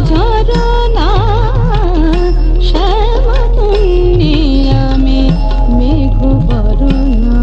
ঝরনা শ্যামা তুমি আমি মেঘ বরণা।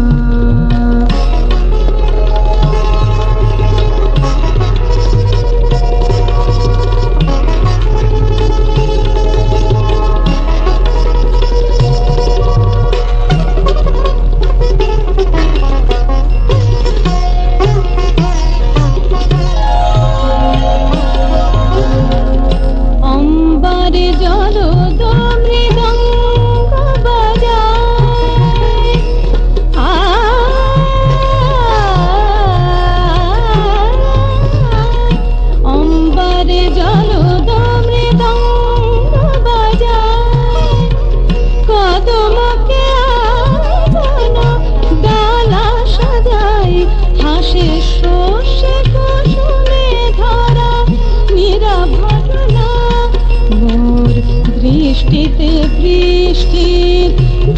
বৃষ্টিতে বৃষ্টির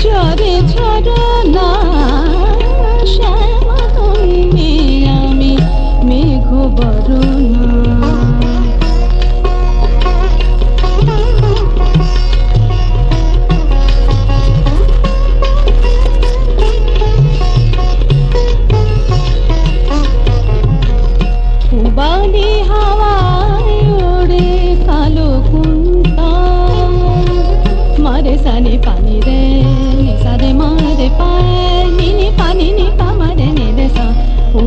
ঝরে ঝরনা শ্যামা তুমি আমি মেঘ বরণা। বালি হাওয়ায় ওড়ে কালো কুন্তা মারে সানি পানি রে সারে মারে পায় নিনি পানি নি পামারে নিরে সা।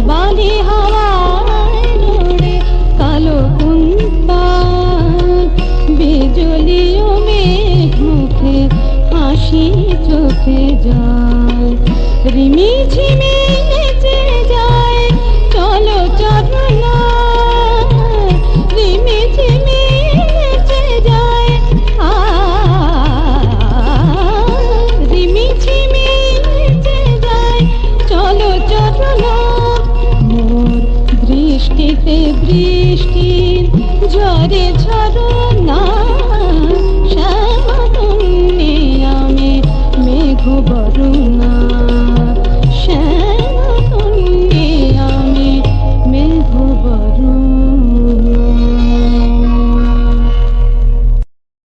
বালি হাওয়ায় ওড়ে কালো কুন্তা বিজলিও মেঘ মুখে হাসি চোখে যায় রিমি ঝিমি নেচে যায় চলো চরনা রিমি ঝিমি নেচে যায় রিমি ঝিমি নেচে যায় চলো চরনা। মোর বৃষ্টিতে বৃষ্টির ঝরে ঝরনা শ্যামা তুমি আমি মেঘ